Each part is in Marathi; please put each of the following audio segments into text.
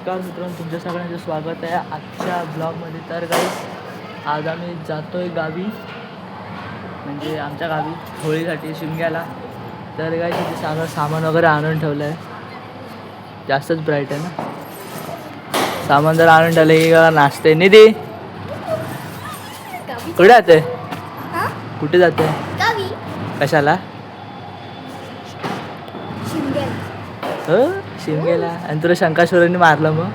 नमस्कार मित्रांनो, तुमच्या सगळ्यांचं स्वागत आहे आजच्या ब्लॉगमध्ये. तर काही आज आम्ही जातो आहे गावी, म्हणजे आमच्या गावी होळीसाठी शिमग्याला. तर काही तिथे सगळं सामान वगैरे आणून ठेवलं आहे. जास्तच ब्राईट आहे ना. सामान जर आणून ठेवलं की नाचते. निधी कुठे जाते? कुठे जाते? कशाला? शिमग्याला. आणि तुला शंकासुरांनी मारलं मग?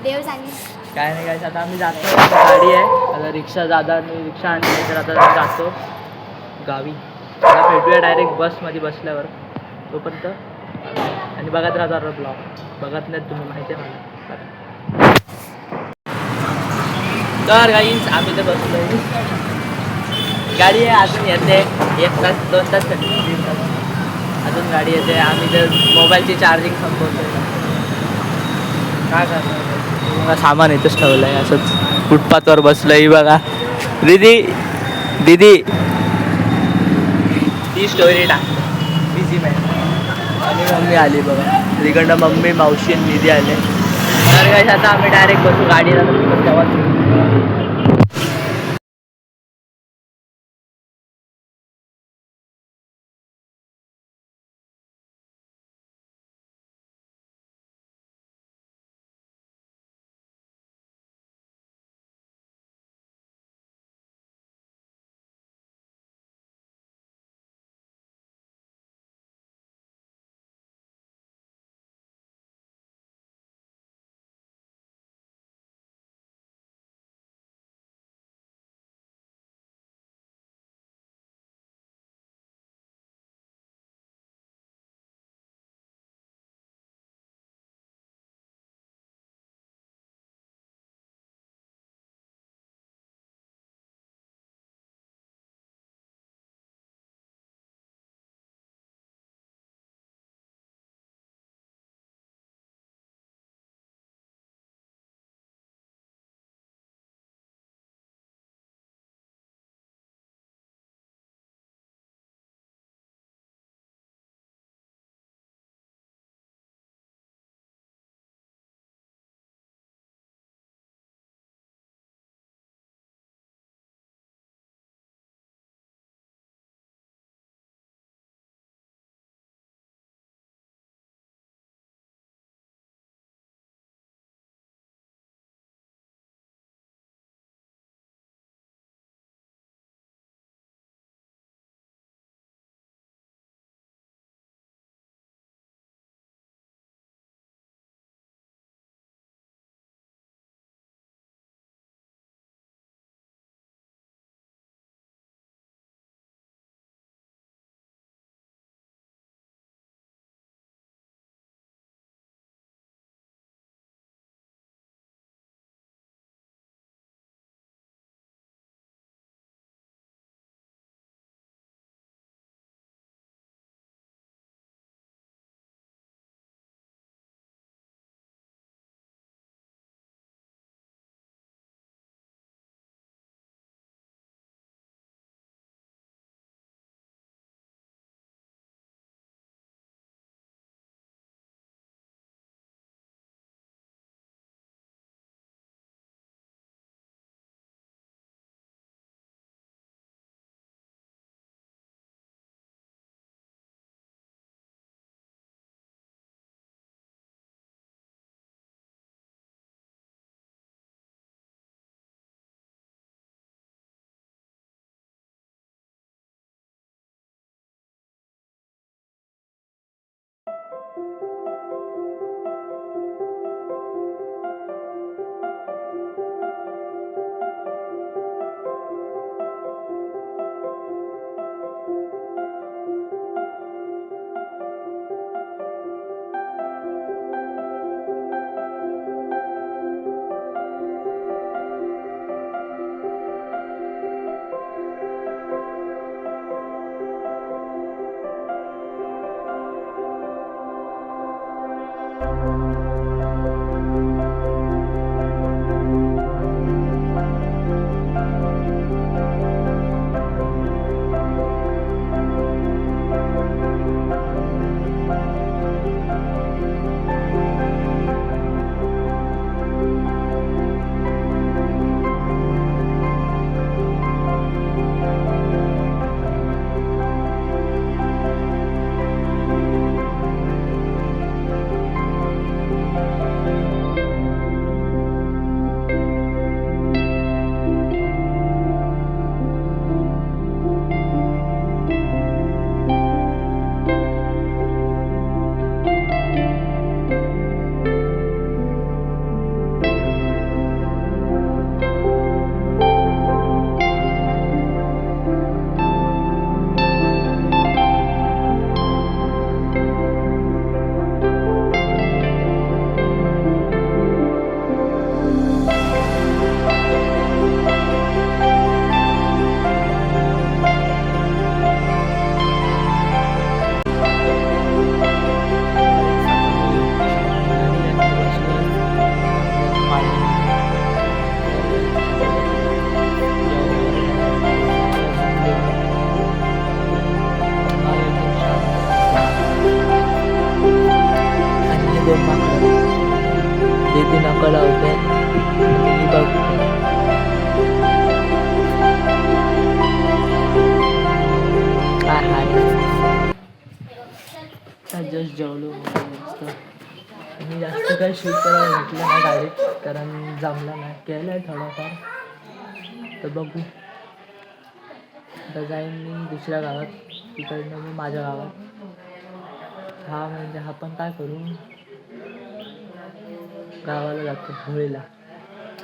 देव सांगितलं काय नाही. काय आता आम्ही जातो, गाडी आहे आता. रिक्षा रिक्षा आणली, तर आता जातो गावी. आता भेटूया डायरेक्ट बसमध्ये बसल्यावर. तोपर्यंत आणि बघत राहता ब्लॉग. बघत नाहीत तुम्ही, माहिती आहे मला. तर गाईज आम्ही तर बसलो. गाडी आहे अजून येते. 1 तास 2 तास 3 तास अजून गाडी येते. आम्ही तर मोबाईलची चार्जिंग संपवतो. काय करणार, सामान इथंच ठेवलं आहे असंच फुटपाथवर बसलं आहे. बघा दीदी ती स्टोरी टाक बिझी मॅन. आणि मम्मी आली बघा, तिकडनं मम्मी, मावशी आणि दीदी आले. तर काय आता आम्ही डायरेक्ट बसू गाडीला. तेव्हा जस्ट जेवलो मस्त. मी जास्त काही शूट करायला भेटलं नाही गाडीत, कारण जमलं नाही. केलं आहे थोडंफार, तर बघू. आता जाईन मी दुसऱ्या गावात, तिकडनं मी माझ्या गावात. हा म्हणजे आपण काय करू, गावाला जातो होळीला.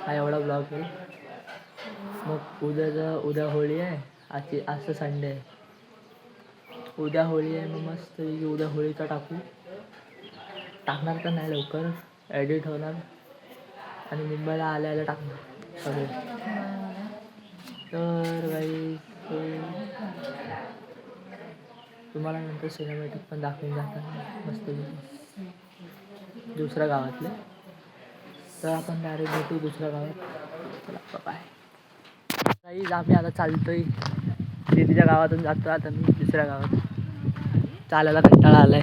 हा एवढा ब्लॉग करू. मग उद्या होळी आहे. आज संडे आहे. उद्या होळी आहे, मग मस्त उद्या होळीचा टाकणार तर नाही लवकर, एडिट होणार आणि मुंबईला आल्या टाकणार सगळे. तर काही तुम्हाला नंतर सिनेमॅटिक पण दाखवून जातात मस्त दुसऱ्या गावातले. तर आपण डायरेक्ट भेटू दुसऱ्या गावात. चला बाय. काही आम्ही आता चालतोय दीदीच्या गावातून, जातो आता मी दुसऱ्या गावात. चालायला कंटाळा आलाय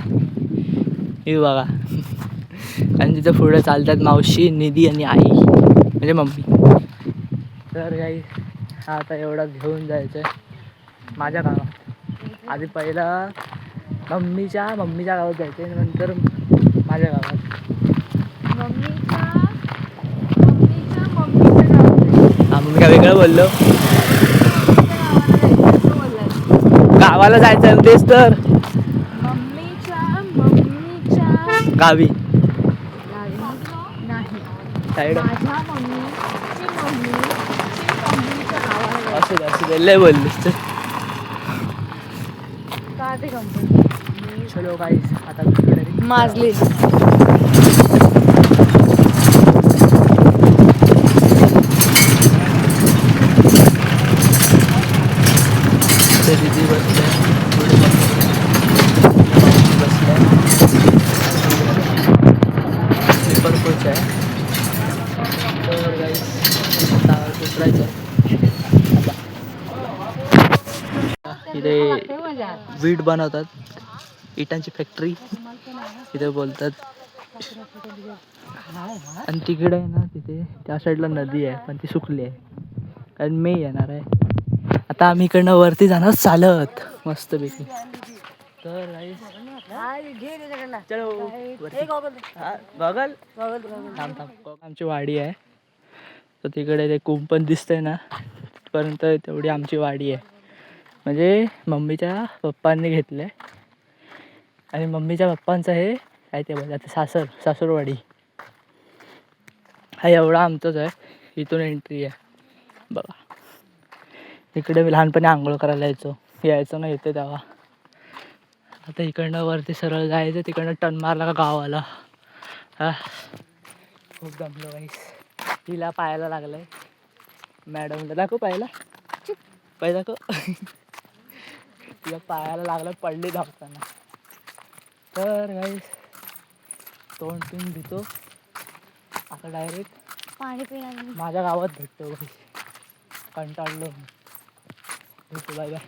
हे बघा. आणि तिथं पुढे चालतात मावशी, निधी आणि आई म्हणजे मम्मी. तर काही आता एवढा घेऊन जायचं आहे माझ्या गावात. आधी पहिला मम्मीच्या गावात जायचं आहे, नंतर माझ्या गावात. मम्मी काय वेगळं बोललो. गावाला जायचं तेच तर, गावी साईड असू दे लय बोललीस तर. चलो गाईस आता माजली. दीदी बसल्या, बसल्या स्लीपर कोच आहे. तर गाईस उतरायचं. इथे वीट बनवतात, इटांची फॅक्टरी इथे बोलतात. आणि तिकडे आहे ना, तिथे त्या साईडला नदी आहे, पण ती सुकली आहे कारण मे येणार आहे. आता आम्ही इकडनं वरती जाणार चालत मस्तपैकी. तर गॉगल आमची वाडी आहे. तर तिकडे ते कुंभ पण दिसतंय ना, तिथपर्यंत तेवढी आमची वाडी आहे. म्हणजे मम्मीच्या पप्पांनी घेतलं आहे आणि मम्मीच्या पप्पांचं हे काय ते बोलतात सासूरवाडी. हा एवढा आमचंच आहे. इथून एंट्री आहे बघा. इकडे मी लहानपणी आंघोळ करायला यायचो ना इथे तेव्हा. आता इकडनं वरती सरळ जायचं, तिकडनं टर्न मारला का गावाला. हा खूप दमलो गाईस. हिला पायाला लागलंय, मॅडमला दाखव पायाला, पाय दाखव. तिला पायाला लागलं, पडली धावताना. तर गाईस तोंड पिऊन धुतो आता, डायरेक्ट पाणी पिणार माझ्या गावात भेटतो गाईस. कंटाळलो. Bye bye.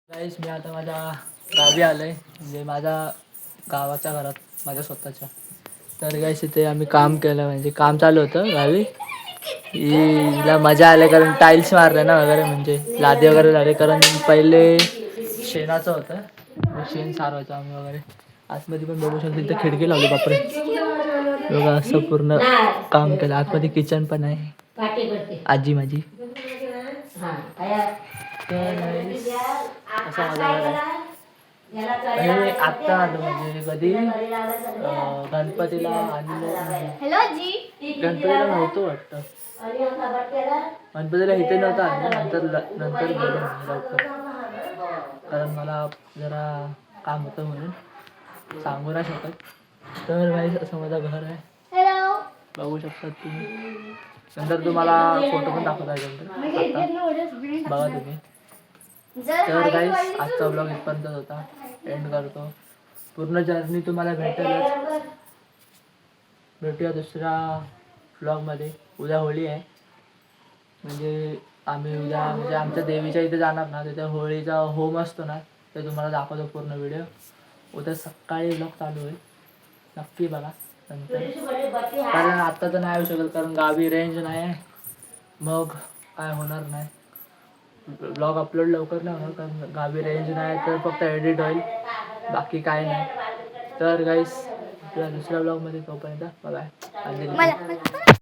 गाईस मी आता माझ्या गावी आलोय म्हणजे माझ्या गावाच्या घरात माझ्या स्वतःच्या. तर गाईस इथे आम्ही काम केलं म्हणजे काम चालू होतं गावी. हिला मजा आली कारण टाईल्स मारले ना वगैरे म्हणजे लादी वगैरे झाले कारण पहिले शेणाचं होतं शेण सारवायचं आम्ही वगैरे. आतमध्ये पण बघू शकतो इथे खिडकी लावली बापरे. बघा असं पूर्ण काम केलं. आतमध्ये किचन पण आहे आजी माझी. असा माझा घर आहे. हे आत्ता आलो म्हणजे कधी गणपतीला गणपतीला नव्हतं वाटतं. गणपतीला इथे नव्हतं आलं नंतर नंतर गेलो लवकर कारण मला जरा काम होतं म्हणून सांगू नाही शकत. तर गाईस असं माझं घर आहे. बघू शकतात तुम्ही. नंतर तुम्हाला फोटो पण दाखवता येईल आता बघा तुम्ही. तर गाईस आजचा ब्लॉग इथपर्यंत होता. एंड करतो. पूर्ण जर्नी तुम्हाला भेटेलच. भेटूया दुसऱ्या ब्लॉगमध्ये. उद्या होळी आहे म्हणजे आम्ही उद्या म्हणजे आमच्या देवीच्या इथे जाणार ना तिथे होळीचा होम असतो ना ते तुम्हाला दाखवतो पूर्ण व्हिडिओ. उद्या सकाळी ब्लॉग चालू होईल नक्की बघा नंतर. कारण आत्ता तर नाही येऊ शकत कारण गावी रेंज नाही आहे मग काय होणार नाही. ब्लॉग अपलोड लवकर नाही होणार कारण गावी रेंज नाही तर फक्त एडिट होईल बाकी काय नाही. तर गाईस दुसऱ्या ब्लॉगमध्ये तोपर्यंत बाय.